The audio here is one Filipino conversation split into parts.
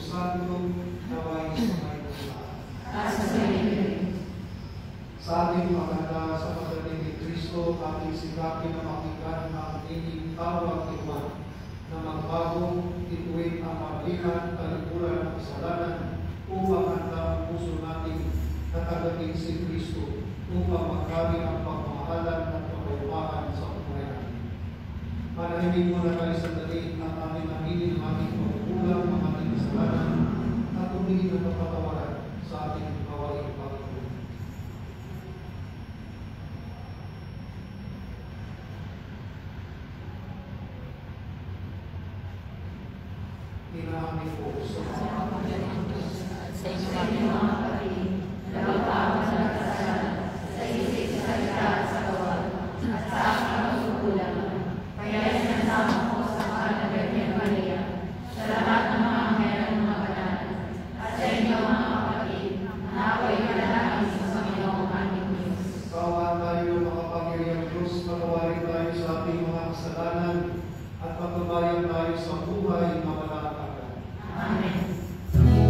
Santo, naway sumayin Sa ating maganda sa pagdating ni Kristo, ating sikapin na makikan ang inyong tawag iwan na magbagong ituwin ang mablihan, talikuran ng kasalanan upang handa ang puso natin katagating si Kristo upang magkari ang pagmamahalan at pagkayumahan sa pagmamahalan. Manahimik mo na kayo sa dali at ating aminin ang ating pagkukulang, ang ating kasalanan at tumingin ng kapatawaran sa ating gawaing Panginoon. Inamin po sa inyo aming mga kapatid, na magpapasalamat sa kasalanan, sa isip, sa salita, sa gawa, at sa aking pagkukulang. Kaya sinasama ko sa mahal na Birhen Maria, sa lahat ng mga anghel ng mga banal, at sa inyo mga kapatid, na ako'y manalangin sa Panginoong aming Diyos. Kaawaan tayo, makapangyarihang Diyos, patawarin tayo sa ating mga kasalanan at pagbabayan tayo sa buhay na walang hanggan. Amen.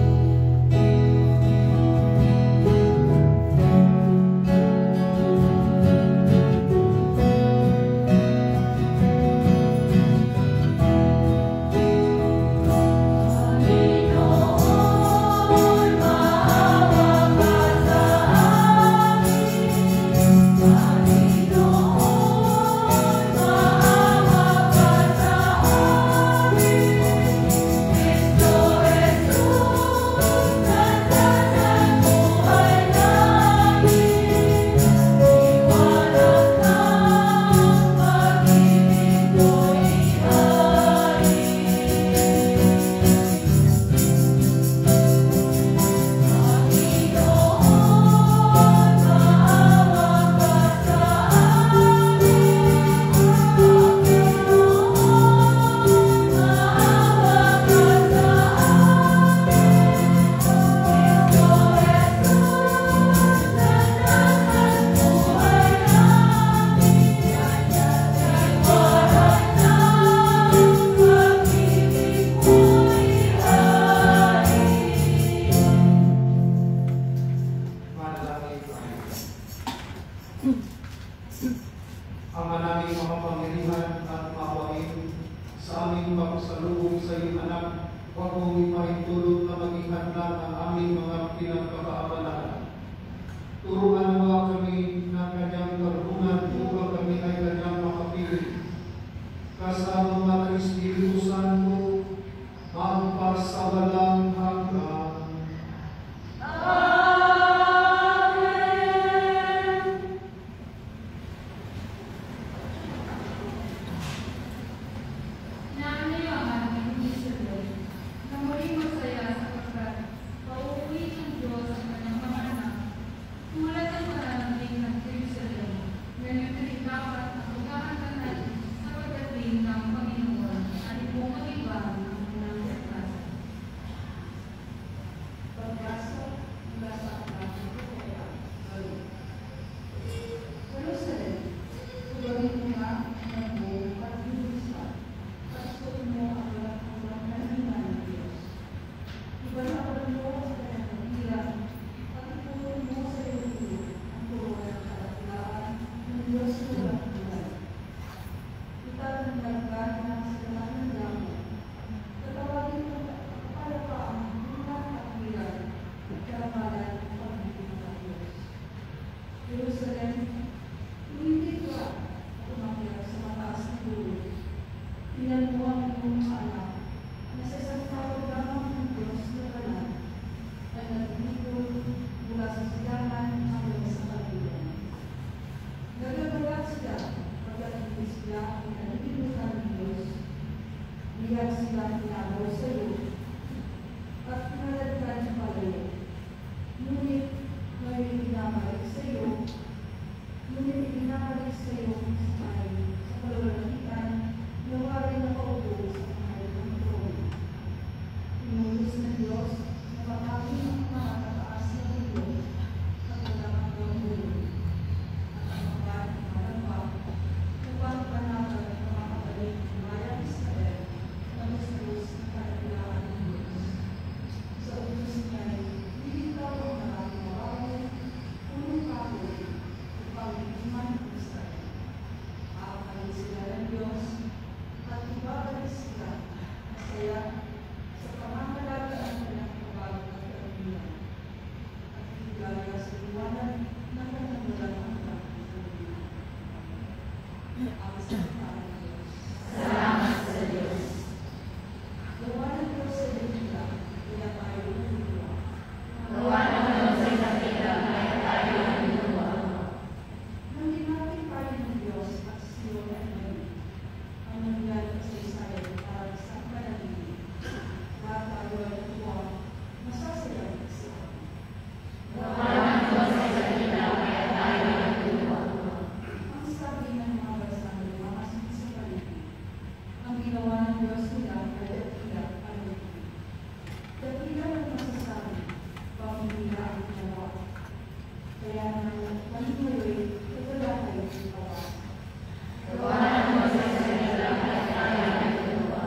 ang ginawa. Kaya naman, manimuloy, wala kayo sa gawa. Gawanan mo sa kanila at kaya ng ginawa.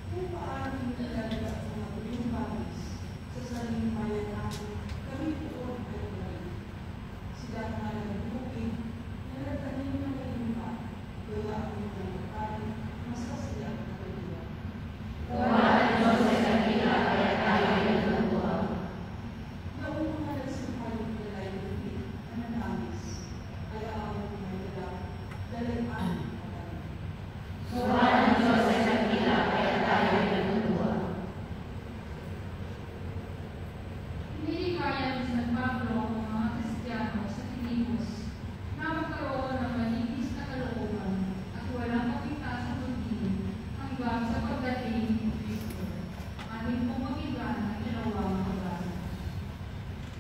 Kung paano nilalaga sa mga buong bagis, sa sariling bayan namin, kami poon ay ulan. Sila na nagbukid, nalatanin ng ilimba, wala ang mga makain, masasaya ang kaliwa. Gawanan mo sa kanila at kaya ng ginawa. Noong mga nagsimpaling nila yung lupit, nananamis, ayaw ang may dala, dalang ang pagkain. Gawanan mo sa kanila at kaya ng ginawa. Hindi kaya ni San Pablo ang mga Kristiyano sa Filipos na magkaroon ng malinis na kalooban at walang makita sa mundi hanggang sa pagdating ni Kristo. Amin pong magigan ang ginawang pagkain.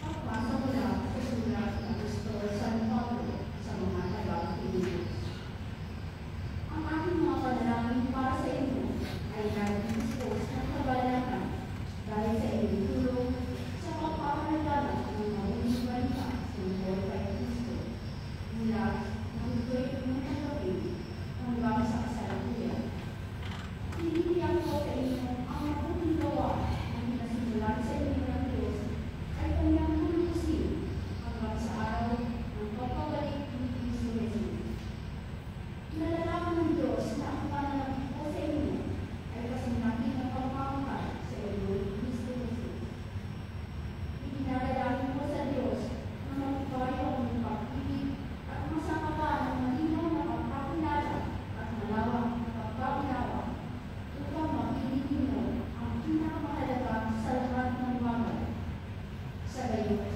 Pagpasa mula sa sulat ng Apostol San Pablo sa mga taga-Pilipos. Ang aking mga panalangin para sa inyo ay nag-dispose ng kabanalan dahil sa inyong tulong sa pagpapalala ng mabuting balita tungkol kay Kristo mula ng ito'y pinagkakapin hanggang sa kasalukuyan. Tinitiyak ko sa inyo ang mabuting gawa na pinasimulan sa inyo ng Diyos ay kanyang hulusin hanggang sa araw ng pagpabalik ni Kristo Jesus. Nalalaman ng Diyos na ang panalangin ko sa inyo ay kasinapin ng pagmamahal sa inyo ni Kristo Jesus. Ipinadalangin ko sa Diyos na magpayo ang iyong pag-ibig at masakapan ng malinaw na pagpapilala at malawak na pagpapinawa upang mapiling ninyo ang pinakamahalaga sa lahat ng bagay. Sa gayon,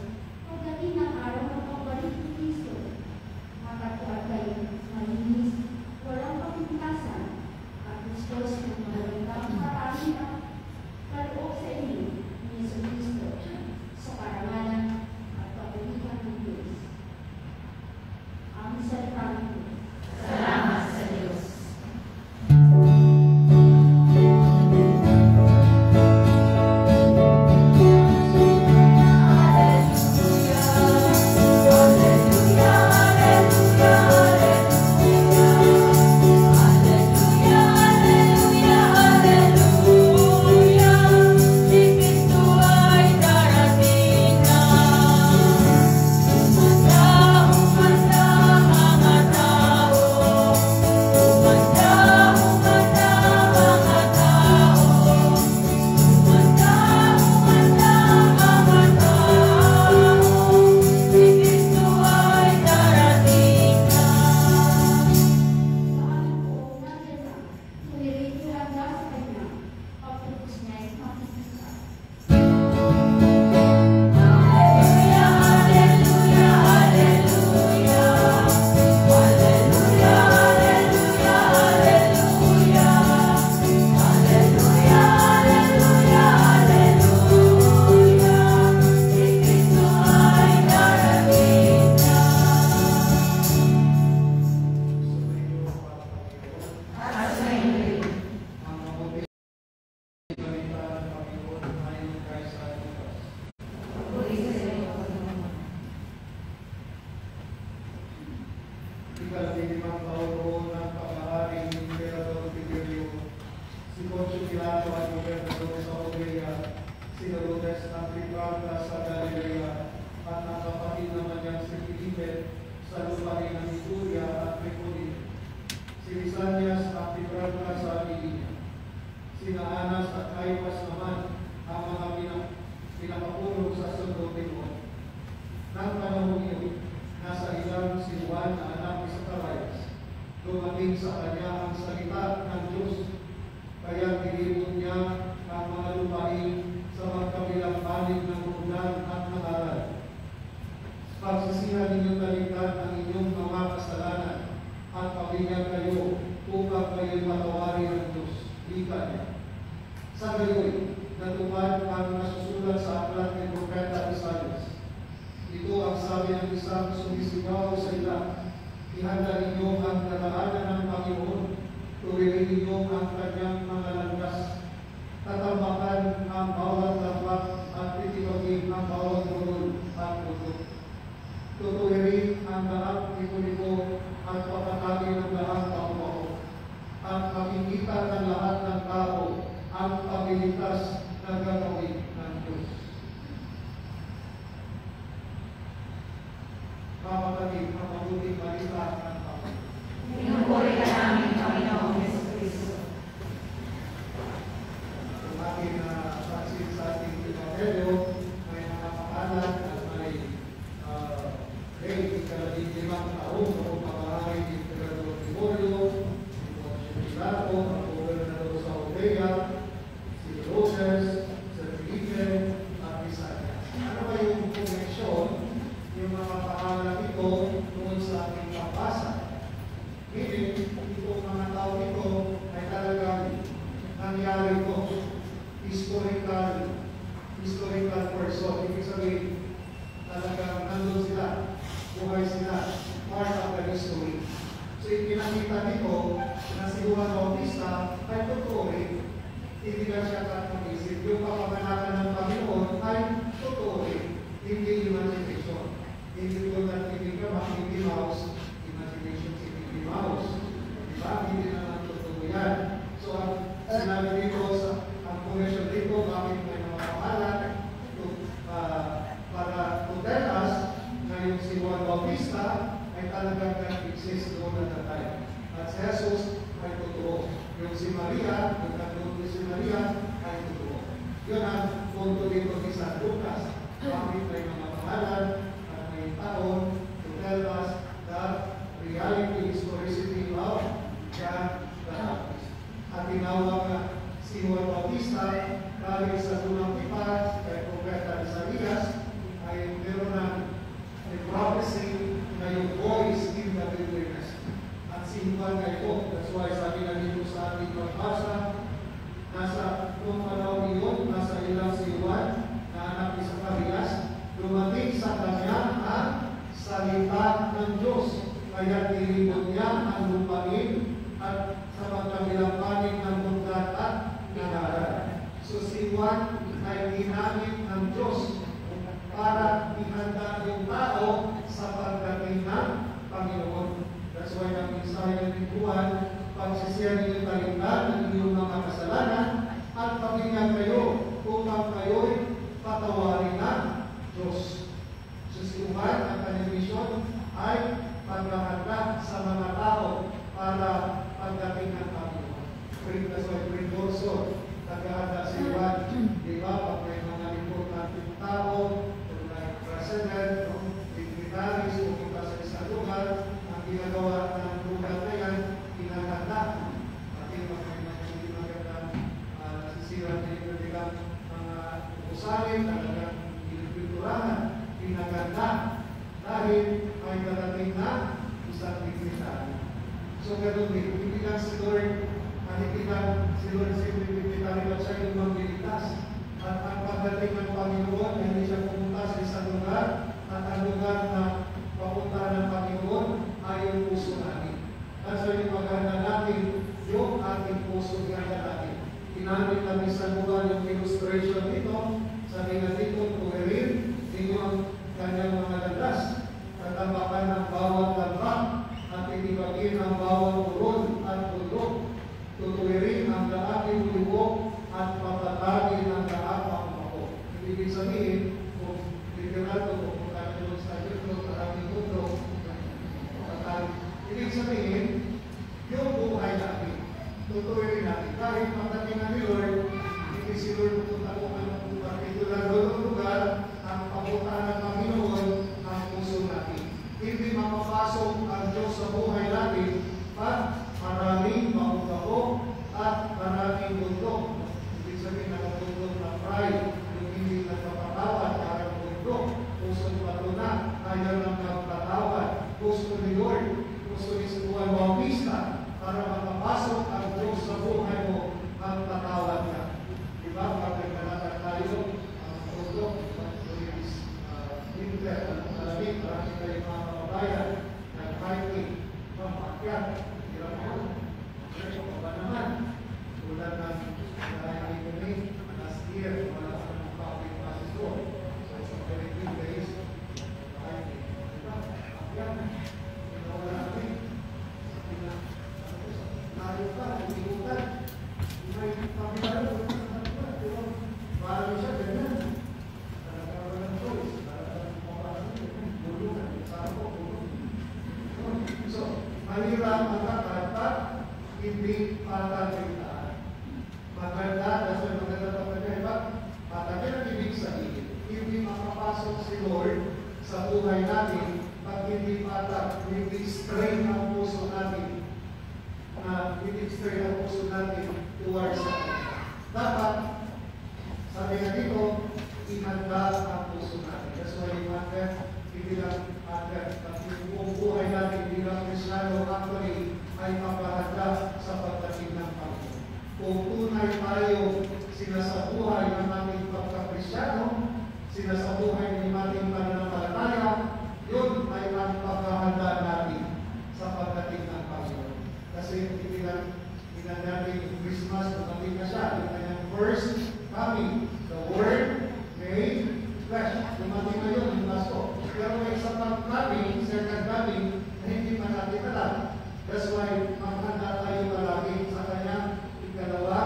pagdating ng araw ng pagbalik ni Kristo, makatuwag kayo malinis, walang kapintasan, at gustos ng magandang paraan na kaloob sa inyo ni Yesu Kristo sa karangalan at pagpilihan ng Diyos. Ang salita ng Diyos. Salamat sa Diyos. Saan po natin na tumirin handa sa Kanya, pagpupos niya ay makikita. At sa inyo, Ang mabuting balita ng Panginoon ayon kay San Lucas. puri sa iyo, Panginoon. Ika-15 taon noon ng pag-aaring ni Emperador Tiberio, si Poncio Pilato ay gobernador sa Judea, si Herodes ang triparca sa Galilea, at ang kapatid naman niyang si Felipe sa lupain ng Ituria at Tripolini. Si Lisanias ang triparca sa Abilia. Sina Anas at Caipas naman ang mga pinakapulong sa sacerdote noon. Nang panahon iyon, nasa ilang si Juan na anak ni Zacarias. Dumating sa kanya ang salita ng Diyos, kaya tinipon niya ang mga lupain sa magkabilang panig ng Jordan at ng Aral. Pagsisihan ninyong talikdan ang inyong mga kasalanan at pamilya kayo upang kayo'y matawari ng Diyos. Ika niya. Sa gayoy, ipapatid ang mabuting balita ng Panginoon. Pinupuri ka namin, Panginoong Jesucristo. Ang aking pansin sa ating Evangelyo, may mga pangalan at may ika-15 taon noong pamahahay ni Emperador Gregorio, si Poncio Pilato, ang gobernador sa Judea, si Herodes, si Felipe, at Isaias. Ano ba yung koneksyon, yung mga pangalan ito noon sa ating pambasa? Meaning, itong mga tao ito ay talagang nangyari ito. Historical person. Ibig sabihin, talagang nandun sila, buhay sila, part of the history. So, ipinakita nito na si Juan Bautista ay totoo rin. Hindi lang siya kakag-isip. Yung kapaganakan ng Panginoon ay totoo rin. Hindi imagination. Hindi ko natin Mickey Mouse, imagination si Mickey Mouse. Diba? Hindi naman totoo yan. So, sinabi dito sa ang connection dito, bakit may mga pangalan para to tell us na yung si Juan Bautista ay talagang nag-exist doon at that time. At si Jesus ay totoo. Yung si Maria, yung nagluto si Maria ay totoo. Yun ang punto dito ni San Lucas. Bakit may mga pangalan at may taon to tell us the reality, historicity of John the Baptist. At tinawag na si Juan Bautista dahil sa unang tipas kay Propeta Isaias ay meron ng prophecy na yung voice in the wilderness. At si Juan na ito. That's why sabi na dito sa ating pagbasa, nasa noong panahon niyon, nasa ilang si Juan na anak ni Zacarias, dumating sa kanya ang salita ng Diyos. Kaya tinibot niya ang lupain at sa magkabilang panig ng bundad at nagaran. So si Juan ay ginamit ng Diyos para ihanda yung tao sa pagdating ng Panginoon. That's why ang mensahe ni Juan, pagsisiyan niyo talindan ng iyong mga kasalanan at paghingan kayo upang kayo'y patawarin ng Diyos. So si Juan, ang kanyang misyon ay paghahanda sa mga tao para pagdating ng Panginoon. That's why Precursor, naghahanda si Juan, di ba? Pag may mga importanteng tao, like president, dignitaries, pupunta sa isang lugar, ang ginagawa ng lugar na yan, pinaganda. At yung hindi magandang nasisira na nilang mga usalim, talagang pinipinturahan, pinaganda. Dahil ay darating na isang dignitary. So, ganun din, hindi lang si Lord, si Lord dignitary lang siya yung magliligtas. At ang pagdating ng Panginoon, hindi siya pumunta sa isang lugar, at ang lugar na papunta ng Panginoon ay yung puso natin. At so yung maganda natin, yung ating puso ganda natin. Tinamit namin sa lugar yung illustration dito, sabi na dito, tuwirin, din yung kanyang mga landas, tatapakan ng bawat lambak, at itibagin ang bawat uron at tulog. Tutuwirin ang daating lubog at patatagin ang daapang mako. Ibig sabihin, kung literal to, kung kanyang sa ito, karaming mundo, ibig sabihin, yung buhay natin, tutuwirin natin. Kahit pagdating ni Lord, hindi si Lord pupunta kung anong particular lugar, ang papunta ng Panginoon ang puso natin. Hindi mapapasok ang Diyos sa buhay natin at maraming maungkabo at maraming bundok. Ibig sabihin na bundok na pride, yung hindi nagpapatawad sa buhay natin pag hindi patak, hindi strain ang puso natin, hindi strain ang puso natin towards sa Kanya. Dapat, sabi nga dito, ihanda ang puso natin. That's why yung hindi lang yung buong buhay natin bilang Kristiyano actually ay mapahanda sa pagdating ng Panginoon. Kung tunay tayo sinasabuhay ng ating pagka-Kristiyano, sinasabuhay ng ating pananampalataya, yun ay ang paghahanda natin sa pagdating ng Panginoon. Kasi hindi lang natin yung Christmas, pagdating na siya, yung kanyang first coming, the Word made flesh. Dumating na yun, yung Pasko. Pero may isa pang coming, second coming, na hindi pa natin alam. That's why maghanda tayo palagi sa kanyang ikalawa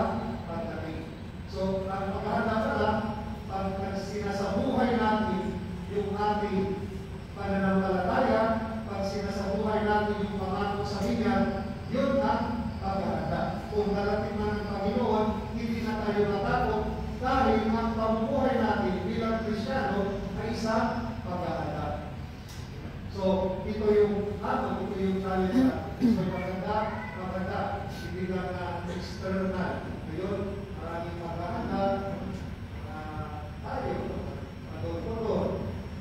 pagdating. So, ang paghahanda pala, pag sinasabuhay natin yung ating pananampalataya, pag sinasabuhay natin yung pangako sa Kanya, yun ang paghahanda. Kung darating na ng Panginoon, hindi na tayo natakot dahil ang pamumuhay natin bilang Kristiyano ay isang paghahanda. So, ito yung challenge natin. So, maganda, hindi lang na external. Ngayon, maraming paghahanda, tayo, madod-madod,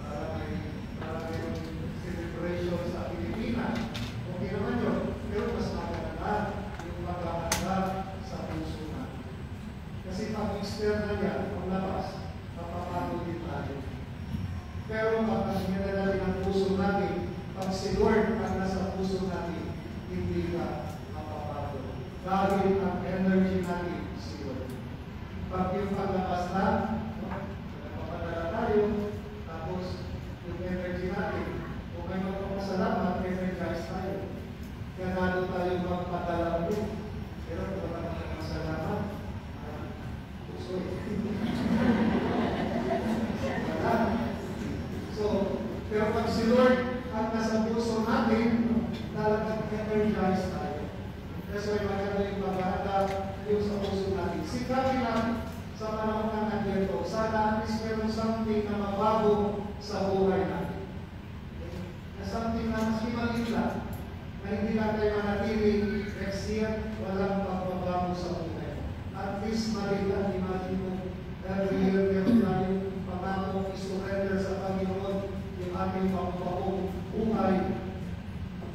maraming celebration sa Pilipinas. Okay naman yun, pero mas maganda yung paghahanda sa puso natin. Kasi pag external yan, ang labas, mapapagod din tayo. Pero pag natin ang puso natin, pag si Lord ang nasa puso natin, hindi ka mapapagod. Dahil ang energy natin si Lord. Pag yung paglabas na, nagpapadala tayo, tapos yung energy natin, kung may magpapasalamat, energize tayo. Kaya lalo tayo magpadala ulit. Pero kung magpapasalamat, puso So, pero pag si Lord at nasa puso natin, talagang energize tayo. That's why maganda yung paghahanda yung sa puso natin. Sikapin lang sa panahon ng Advento, sana at least meron something na mabago sa buhay natin. Na something na mas maliit lang, na hindi lang tayo manatili next year, walang pagbabago sa buhay. At least maliit lang, imagine mo, every year meron tayong pangako isurrender sa Panginoon yung ating pangpapong buhay.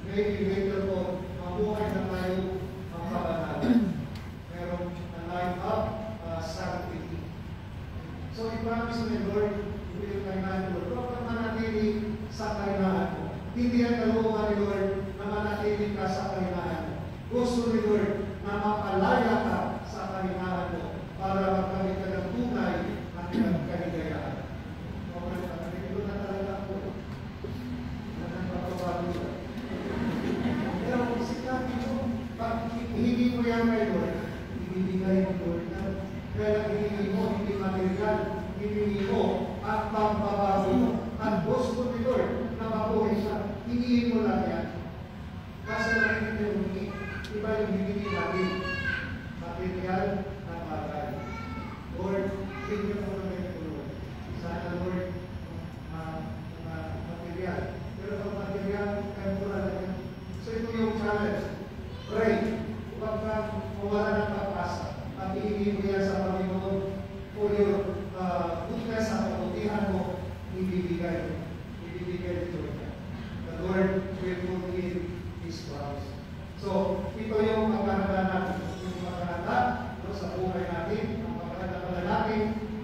Maybe later on, mabuhay na tayo ang kabanalan. Meron na line up sanctity. So, i-promise mo ni Lord, hindi yung kainahan mo. Huwag kang manatili sa kainahan mo. Hindi ang kalooban ni Lord na manatili ka sa kainahan mo. Gusto ni Lord na mapalaya ka sa kainahan mo para magkamit ka ng tunay na kaligayahan. Okay, ito na talaga ako. Pero sikapin mo, pag hindi mo yan kay Lord, ibibigay mo Lord na. Kaya hindi mo, hindi material, hindi mo at pagbabago mo. At gusto ni Lord na mabuhay siya, hindi mo lang yan. Kasi lang hindi mo hindi. Iba yung hindi natin. Material na bagay. Lord, tingnan mo na kayo Lord. Sana Lord, material. Pero ang material, kaya mo lang yan. So ito yung challenge. Pray. Huwag kang mawala ng pag-asa. At iingin mo yan sa Panginoon for your goodness at kabutihan mo, ibibigay ito niya. The Lord will fulfill His promise. So, ito yung paghahanda natin. Yung paghahanda sa buhay natin, ang paghahanda pala natin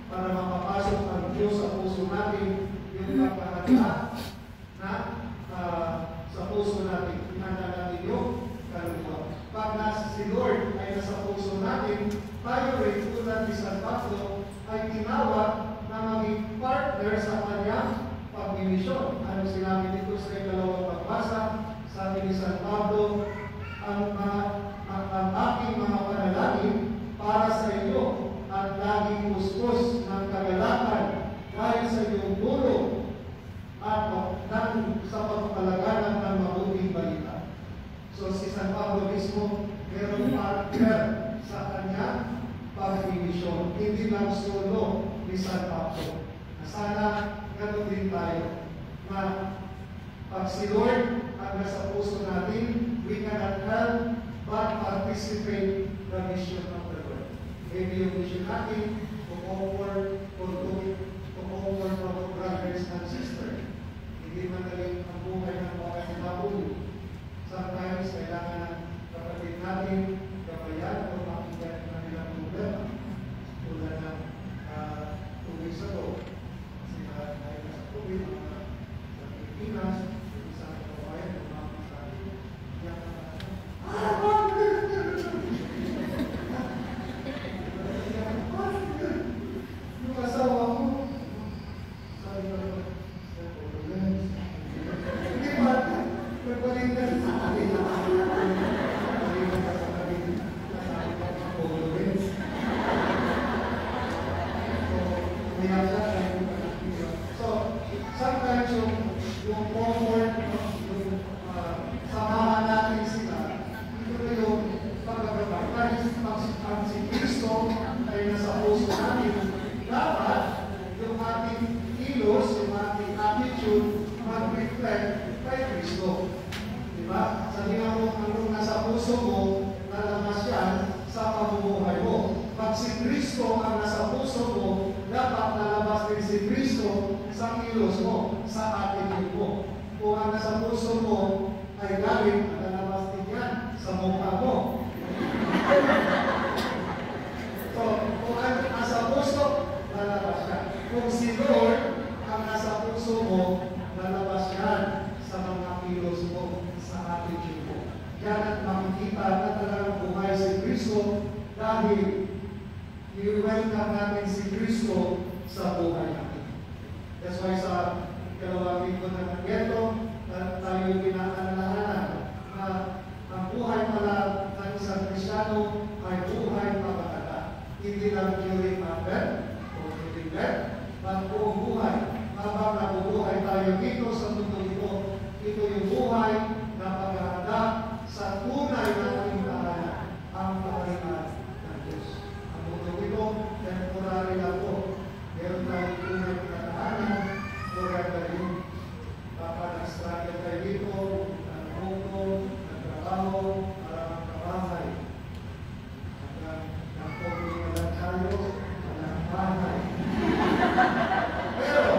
para mapapasok ang Diyos sa puso natin, yung paghahanda na sa puso natin. Hinanda natin yung kaluluwa. Pag nasa si Lord ay nasa puso natin, tayo rin tulad ni San Pablo ay tinawag na maging partner sa kanyang pagmimisyon. Ano sinabi dito sa ikalawang pagbasa? Sabi ni San Pablo, ang aking mga panalangin para sa iyo at laging puspos ng kagalakan dahil sa iyong tulong at sa pagpalaganan ng mabuting balita. So si San Pablo mismo mayroong partner sa kanyang pagmimisyon. Hindi lang solo ni San Pablo. Sana gano'n din tayo. na pag si Lord ang nasa puso natin, we cannot help but participate the mission of the Lord. Maybe yung mission natin, to offer or to offer our brothers and sisters. Hindi madaling ang buhay ng mga tao. Sometimes, kailangan ng kapatid natin gabayan o makikita ng kanilang problema. Tulad ng 2 weeks ago, sila ay nasa COVID, sa Pilipinas, yung isang kabayan, umama sa akin, yan yung asawa ko, sabi ko naman, hindi ba, nagpalindan sa akin. So, sometimes yung comfort, yung samahan natin sila, ito yung pagkakabay. Pag si Kristo ay nasa puso natin, dapat yung ating kilos, yung ating attitude, mag-reflect kay Kristo. Diba? Sabihan mo, anong nasa puso mo, nalamas yan sa pamumuhay mo. Pag si Kristo ang nasa puso mo, dapat nalabas din si Kristo sa kilos mo, sa attitude mo. Kung ang nasa puso mo ay galit, nalabas din yan sa mukha mo. So, kung ang nasa puso, lalabas yan. Kung si Lord ang nasa puso mo, lalabas yan sa mga kilos mo, sa attitude mo. Yan at makikita na talagang buhay si Kristo dahil i-welcome natin si Kristo sa buhay natin. That's why sa ikalawang linggo ng Advento, tayo pinaalalahanan na ang buhay pala ng isang Kristiyano ay buhay pagkakata. Hindi lang during Advent o during Lent, but buong buhay. Habang nabubuhay tayo dito sa mundo ito, ito yung buhay na paghahanda sa tunay nating tahanan, ang kaharian ng Diyos. Ang mundo ito, temporary lang po. Meron tayong tunay na tahanan, forever yun. Dapat nag-struggle tayo dito, nag-mundo, nag-trabaho, para magkabahay. Nag-poging na lang tayo, nag-bahay. Pero,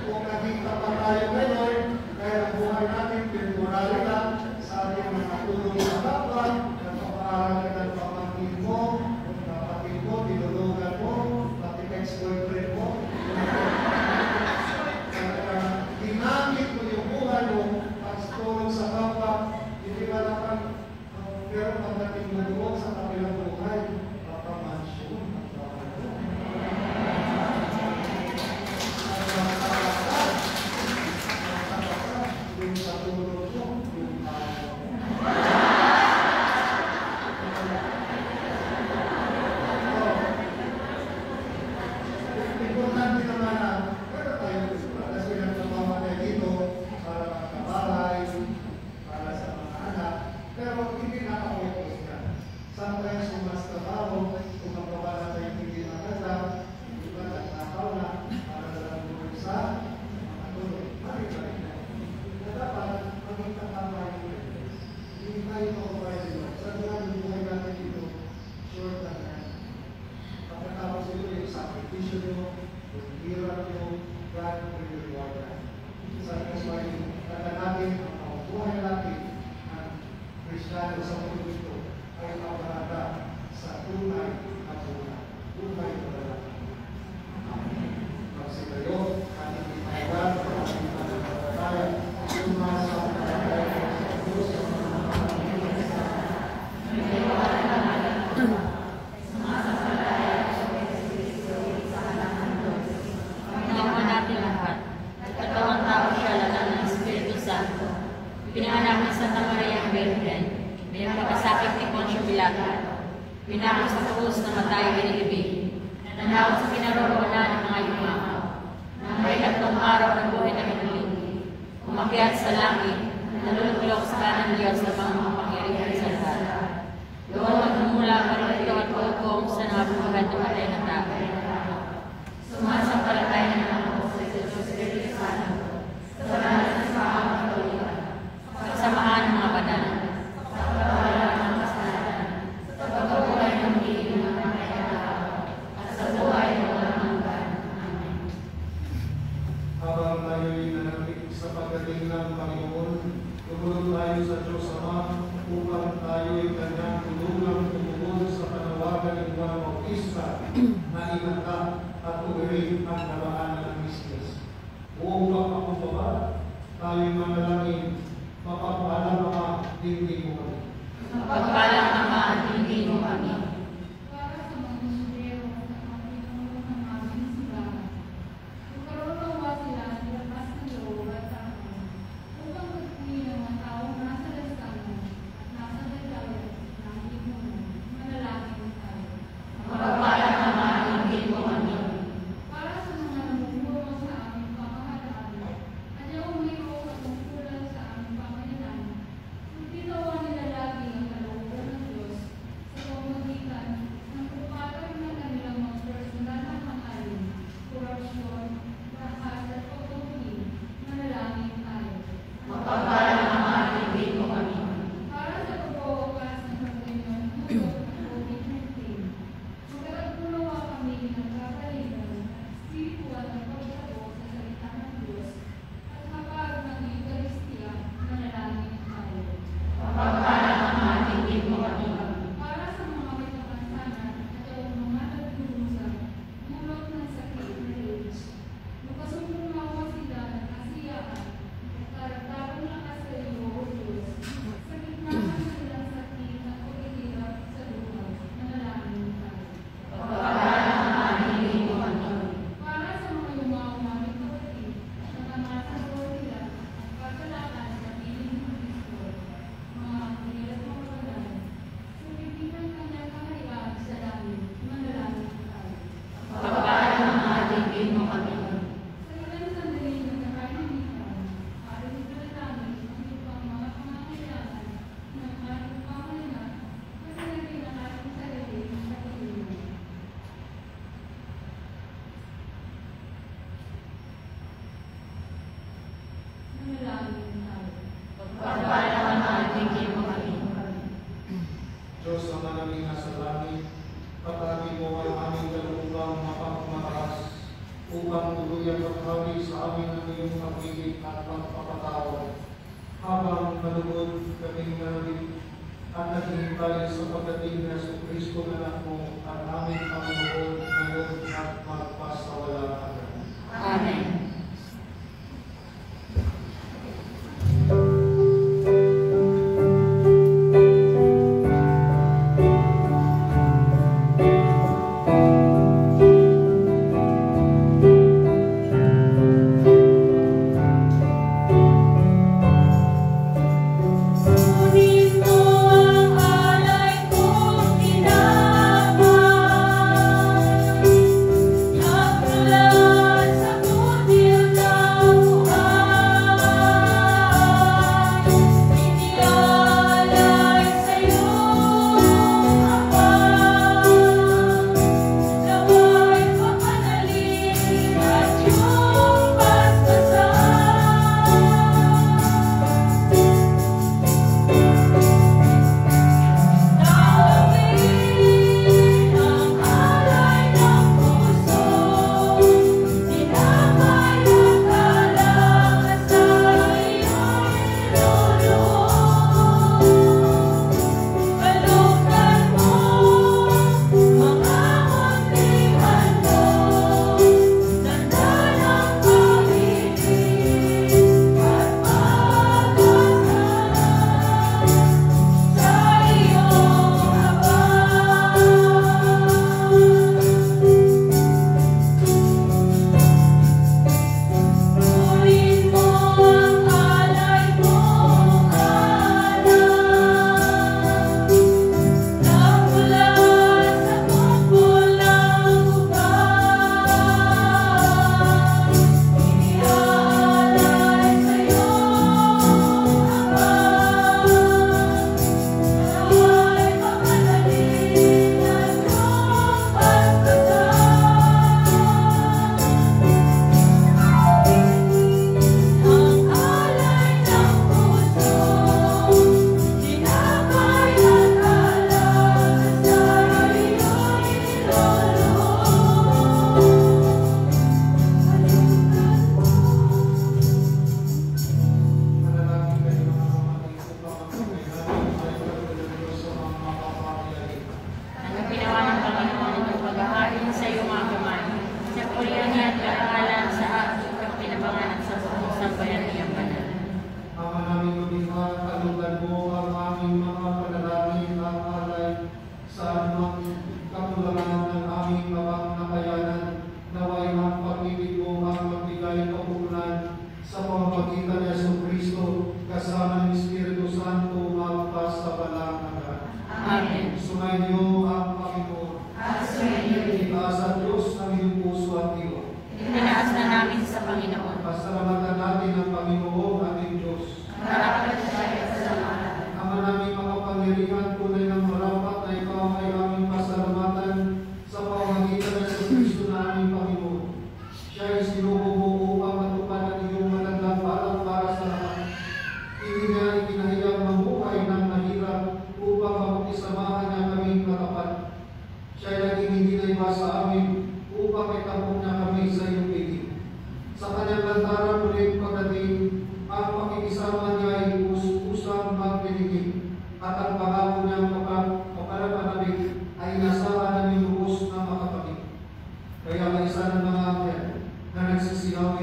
kung naging tapat tayo ngayon, kaya ang buhay natin, temporary lang, sa ating mga tulong sa kapwa, nagpapaaral ka ng pamangkin mo, kapatid mo, tinulungan mo, pati ex-boyfriend mo. Ginamit mo yung buhay mo, pagtulong sa kapwa, hindi ba naman, pero pagdating mo doon sa kabilang buhay, papamansyon at yung sa tulong mo, yung importante naman na meron tayong kasi nagtrabaho tayo dito para magkabahay, para sa mga anak, pero hindi nakapokus yan. Sometimes kung mas trabaho, kung magpapala tayo hindi maganda, hindi ba nagtakaw na para sa lang sa mga tulong. Mali-mali na. Na dapat maging tatama yung hindi tayo makapay dito. Sa mga buhay natin dito, short lang yan. Pagkatapos ito yung sakripisyo nyo, yung hirap nyo, God will reward that. That's why, kaya natin, ang buhay natin, ang Kristiyano sa mundo ito, ay maparada sa tunay na buhay. Buhay na lalaki. Amen. Kasi kayo, ating ipagawa, ating ipagawa, yung mga sa pagkakaya sa Diyos, sa mga Pinanganak ni Santa Maria ang Virgen, may pagkasakit ni Poncio Pilato, pinako sa krus na matay inilibing, nanawag sa kinaroroonan ng mga yumahaw, nang may 3 araw ng buhay na inuling, umakyat sa langit, nalululok sa kanang Diyos na pangmapangyarihan sa lahat. Doon magmumula pa rin ito at hukom sa nabubuhat ng matay na tao. Sumasampalataya na ako sa Diyos Espiritu Santo, habang tayo'y nanapit sa pagdating ng Panginoon, tumulong tayo sa Diyos Ama upang tayo'y kanyang tulungang tumugon sa panawagan ng Juan Bautista na inangka at umirin ang karaan ng Kristus. Upang ako baba, tayo'y manalangin, mapagpalang Ama, dindig mo kami. Mapagpalang Ama, dindig mo kami. Para sa mga misyonero at mga Panginoon ng aming simbahan, magkaroon nawa sila ng lakas ng loob at takot upang magpili ng mga taong nasa lansangan at nasa dalayan ng lipunan. Manalangin tayo. Mapagpalang Ama, dindig mo kami. Para sa mga namumuno sa aming pamahalaan at yung mayroong katungkulan sa aming pamahalaan, ginawa nila lagi ang kalooban ng Diyos sa pamamagitan ng pagpapatay ng kanilang mga personal na hangarin, korupsyon, bakas at pagpapahuli. Manalangin tayo. Mapagpalang Ama, dindig mo kami. Para sa pagwawakas ng pagganyan dulot ng COVID-19, magkatagpunawa kami ng kapalitan at spiritual na paglago sa salita ng Diyos at hapag ng Eucharistia. Manalangin tayo. Mapagpalang Ama, dindig mo kami. Para sa mga may kapansanan at ang mga nagdurusa, dulot ng sakit na AIDS, magkasumbungawa sila ng kasiyaan at karagdagang lakas sa iyo, O Diyos, sa gitna ng kanilang sakit at paghihirap sa buhay. Manalangin tayo. Mapagpalang Ama, dindig mo kami. Para sa mga yumaong naming kapatid at nangangasawa nila ang kagalakan sa piling ng Kristo, mga hirap mga kabalan, sa bibig ng kanyang kaharian sa langit. Manalangin tayo. Mapagpalang Ama, dindig mo kami. Sa ilang sandali ng nakahimikan, para ipalalangin ang ibang mga pangangailangan ng ating pamahalaan at naging ang ating sarili ng katulungan. Manalangin tayo. Mapagpalang Ama, dindig mo kami. Diyos Ama namin nasa langit, patabi mo ang aming kalooban mapagmataas upang tuluyang maghawi sa amin ang iyong pag-ibig at pagpapatawad. Habang manunod kaming namin at naghihintay sa pagdating na sa Kristo na anak mo at aming Panginoon ngayon at magpasawalang hanggan. Amen. Kunin mo ang alay kong tinapay, at mula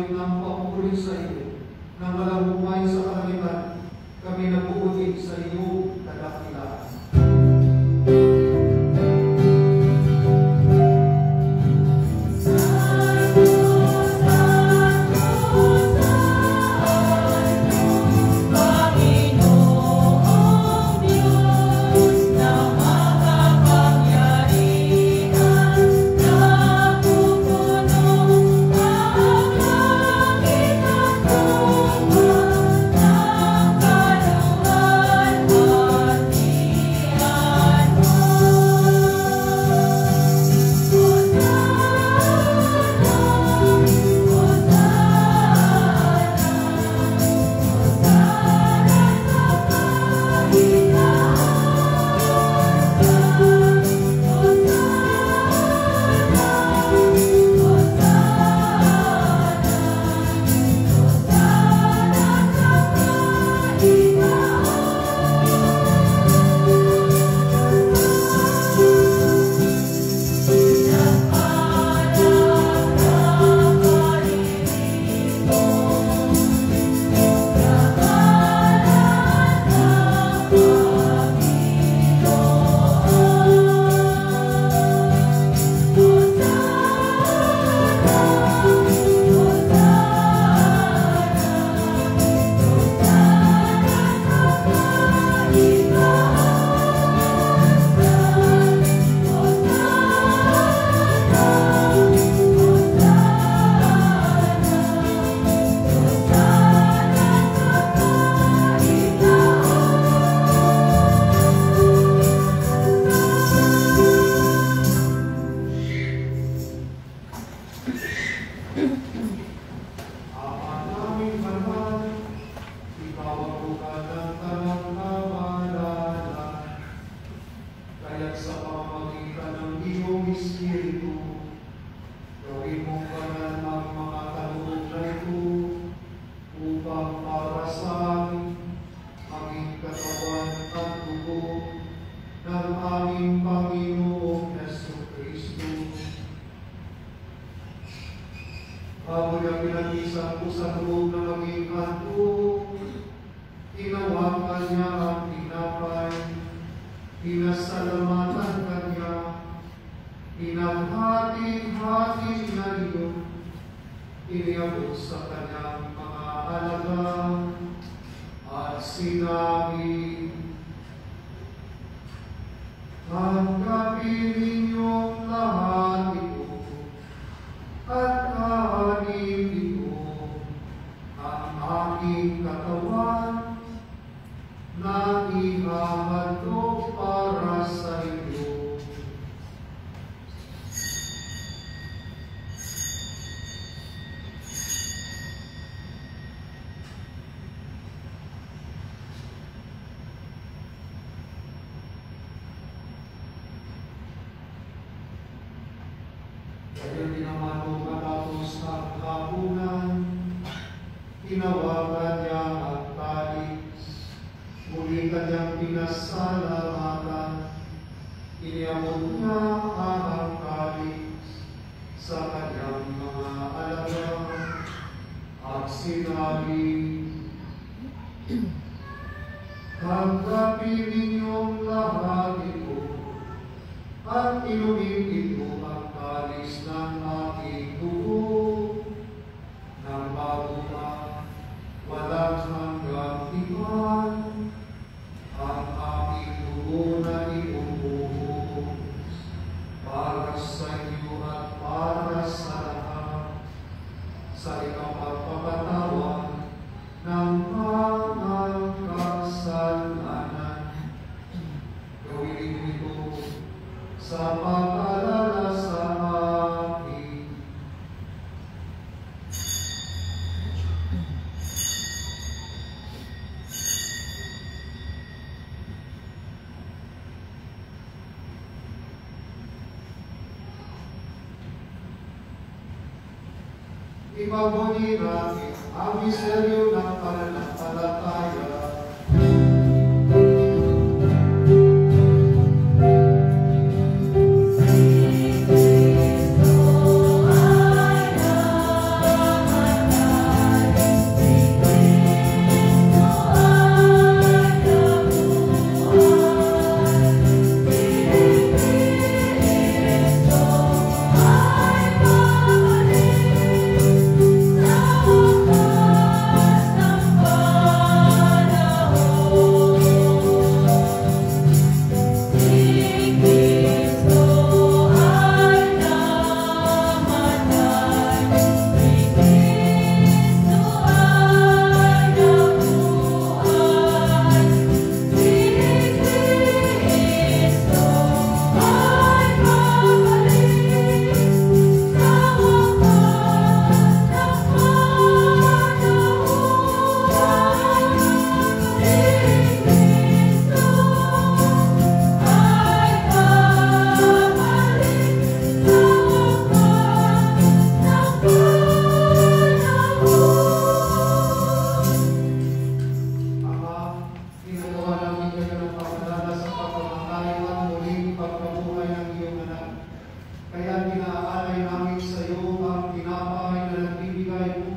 awit ng papuri sa iyo, na malahumay sa kalangitan, kami nabubuti sa iyo, kadakilaan. Kaya dinamano matapos ang hapunan, tinawagan niya ang talis, muli kanyang pinasalamatan, iniabot niya ang talis sa kanyang mga alagad, at sinabi, "Tanggapin ninyong lahat ito, at inumin ito ang talis ng aking dugo, nang bago pa walang hanggang tipan, ang aking dugo na iubuhos para sa iyo at para sa lahat, sa ikapagpapatawad ng mga kasalanan." Gawin ito sa pag-alala sa akin. Ipagbuti natin ang misteryo ng pananampalataya. Amen.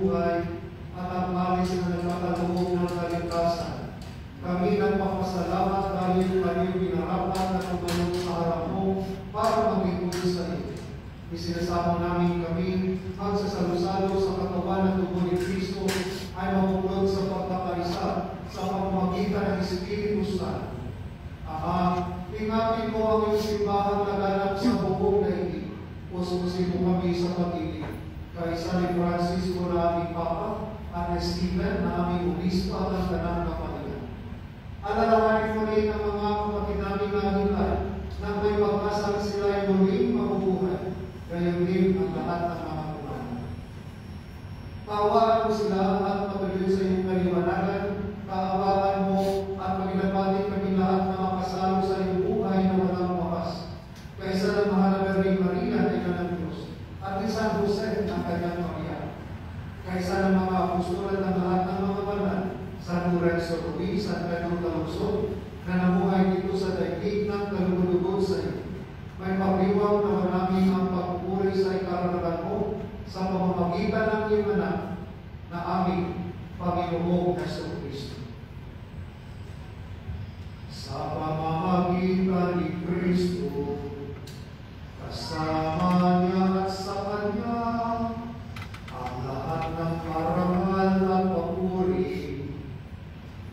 buhay at ang alis na nagkakaloob ng kaligtasan. Kami nagpapasalamat dahil kayo pinarapat na tumanong sa harap mo para magiging sa iyo. Isinasama namin kami ang sasalo-salo sa katawan ng tubo ni Kristo ay mabulot sa pagkakaisa sa pamamagitan ng Espiritu Santo. Ama, ingapin mo ang iyong simbahan na ganap sa buong daigdig. Puspusin mo kami sa pag-ibig. Kaisa ni Francisco na aming Papa at ni Stephen na aming Obispo at ang Tanang Kapatiran. Alalahanin mo rin ang mga kapatid namin na hilay na may pagkasal sila ay muling mabubuhay. Gayon din ang lahat ng mga kumana. Kaawaan mo sila at mapagaliw sa iyong kaliwanagan. Kaawaan mo at maginapati kami lahat na makasalo sa iyong buhay na walang wakas. Kaysa ng mahalaga rin Maria na ina ng Diyos at ni San Jose ang kanyang pamilya. Kaysa ng mga apostol at ng lahat ng mga banal, San Lorenzo Ruiz, San Pedro Calungsod, na namuhay dito sa daigdig ng kalugod-lugod sa iyo. May pagdiwang na namin ang pagpupuri sa ikararagan mo sa pamamagitan ng iyong anak na aming Panginoong Jesucristo. Sa pamamagitan ni Kristo, kasama niya at sa Kanya, ang lahat ng karangal at papuri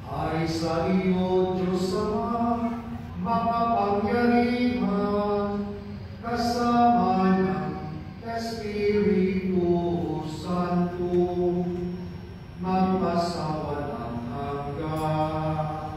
ay sa iyo, Diyos Ama, makapangyarihan, kasama ng Espiritu Santo, magpasawalang hanggan.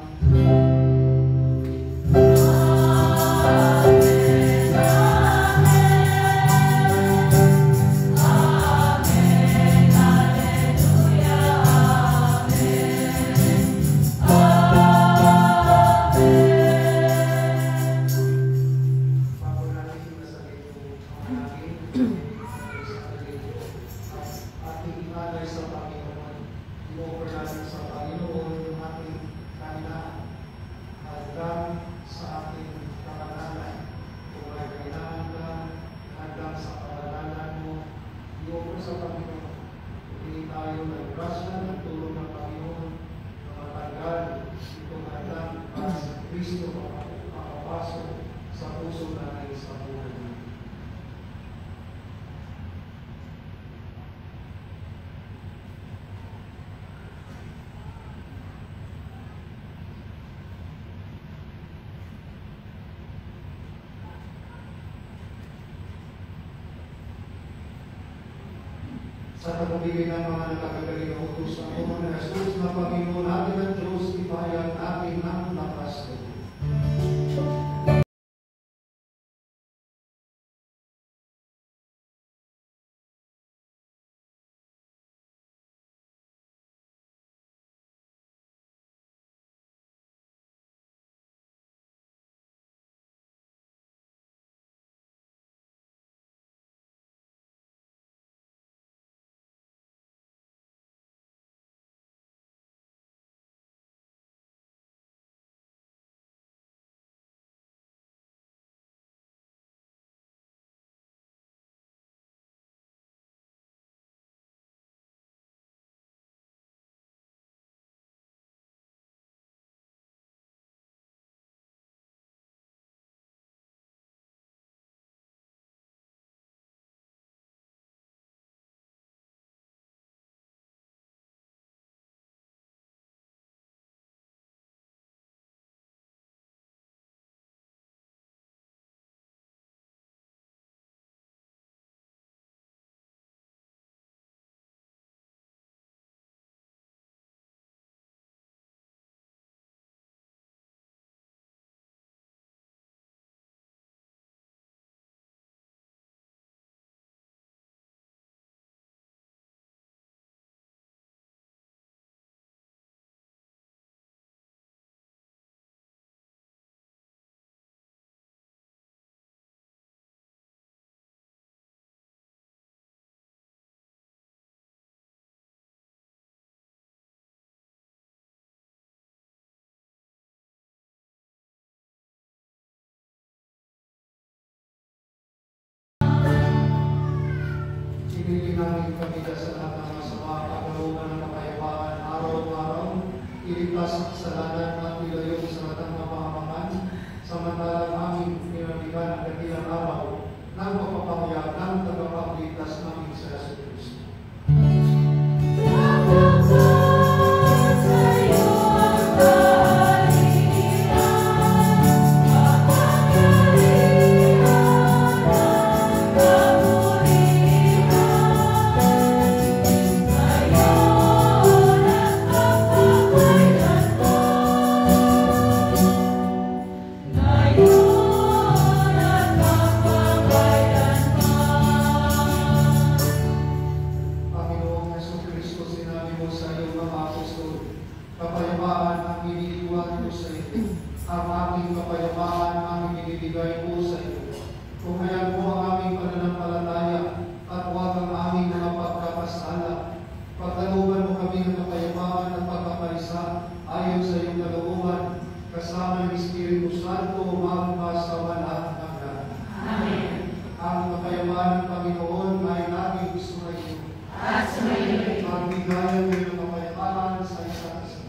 Sa pagpapigay ng mga nakagagaling na utos ng Panginoon na Jesus na Panginoon natin ang Diyos, ipahayag natin ang lakas ko. Ibigin namin kami sa lahat ng masama sa kasalanan at nilayo sa matang mapahamakan, samantalang aming pinabigyan ang dakilang araw ng mapapahayag ng tagapagligtas namin sa Yesu Kristo. Panginoong Jesucristo, sinabi mo sa iyong mga apostol, kapayapaan ang iniiwan ko sa iyo. Ang aking kapayapaan ang ibinibigay ko sa iyo. Tumayan mo ang aming pananampalataya at huwag ang aming mga pagkakasala. Pagkalooban mo kami ng kapayapaan at pagkakaisa ayon sa iyong kalooban, kasama ng Espiritu Santo, magpa sa walang hanggan. Amen. Ang kapayapaan ng Panginoon ay laging gusto na iyo. At sumayin. Ang bigayan ng kapayapaan sa isa't isa.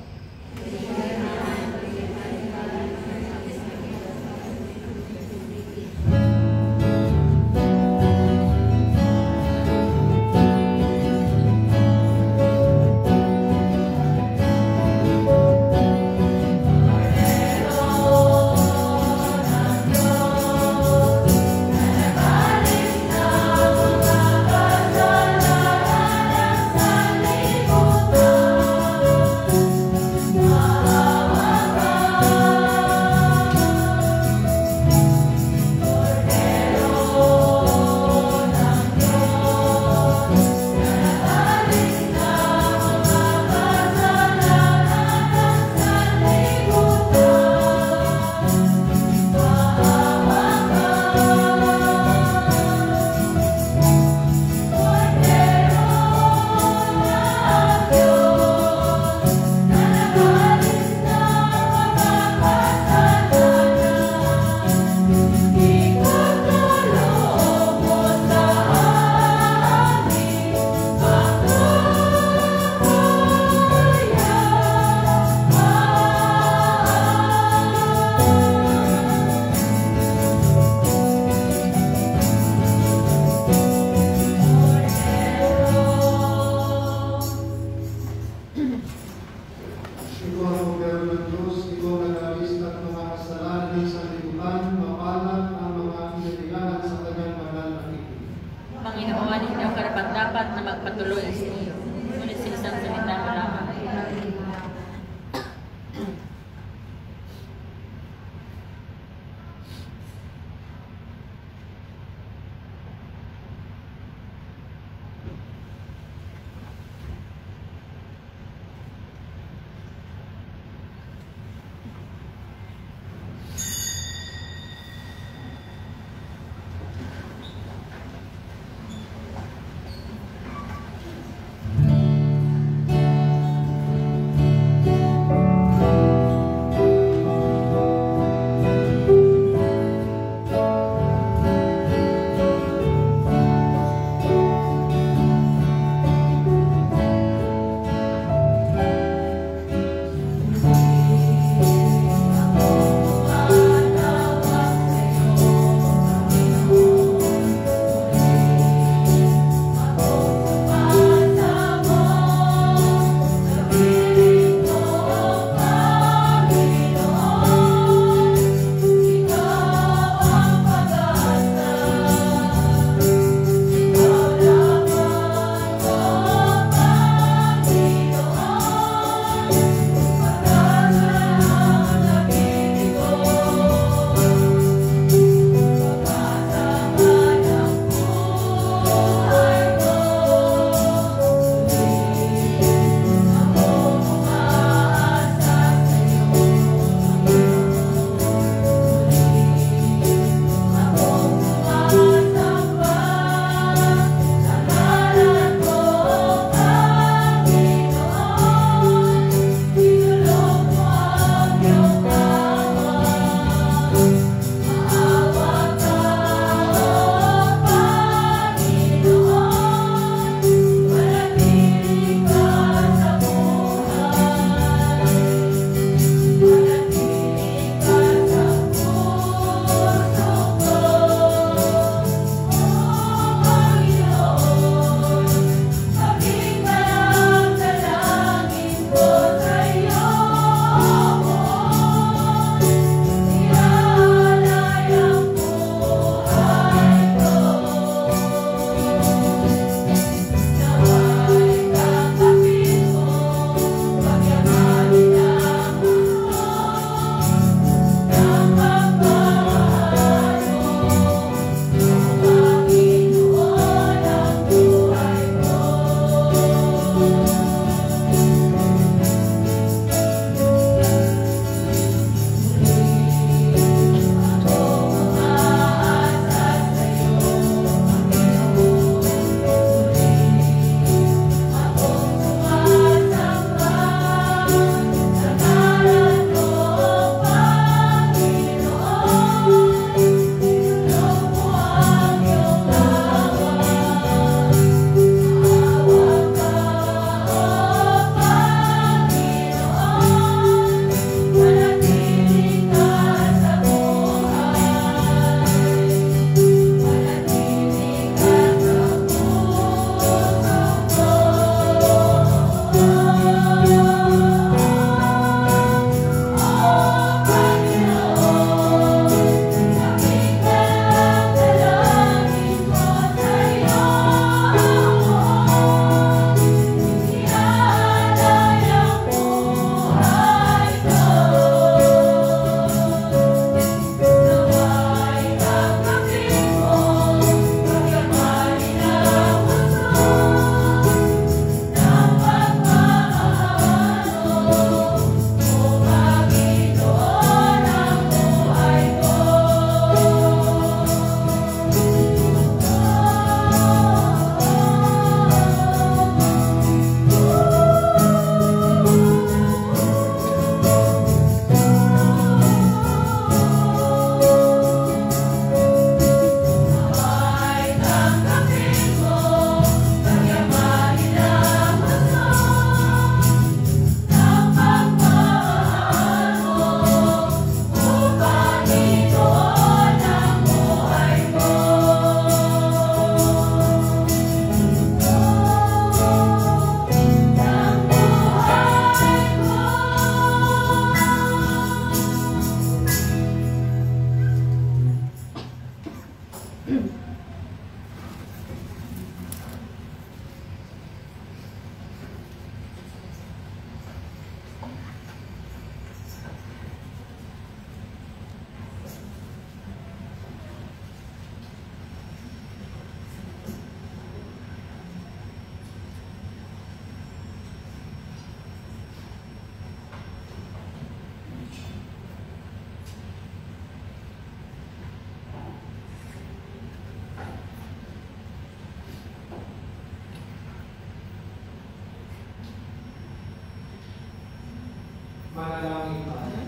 Manalangin tayo.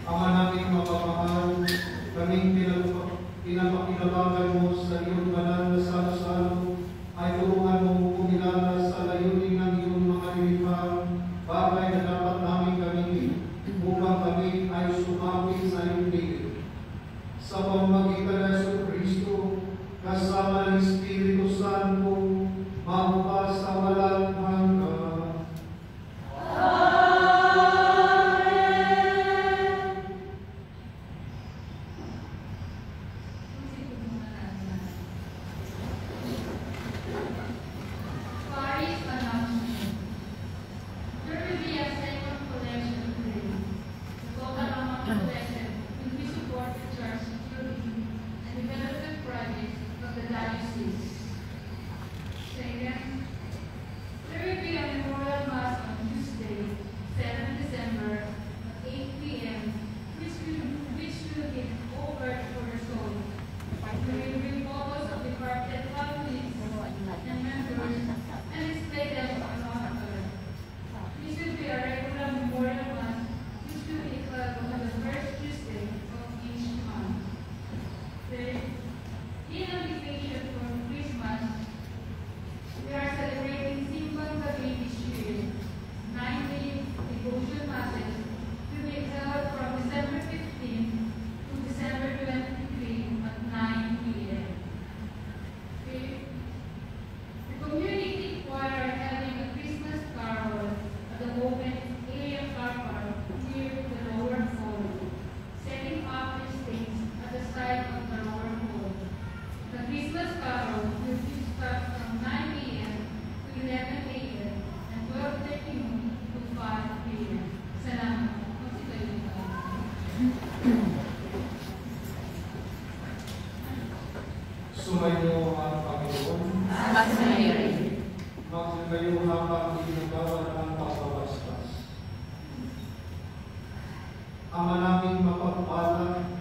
Ama namin mapapahal, kaming pinapakinabangan mo sa iyong banal na salo-salo, ay tulungan mo kumilala sa layunin ng iyong mga lilihan, bagay na dapat namin gamitin upang kami ay sumapit sa iyong piling. Sa pamamagitan ng Jesucristo, kasama ng Espiritu Santo, magpa sa walang hanggan. Sumayo ang Panginoon. Magsumayo habang ginagawa ang pagbabastas. Ama naming mapagpala,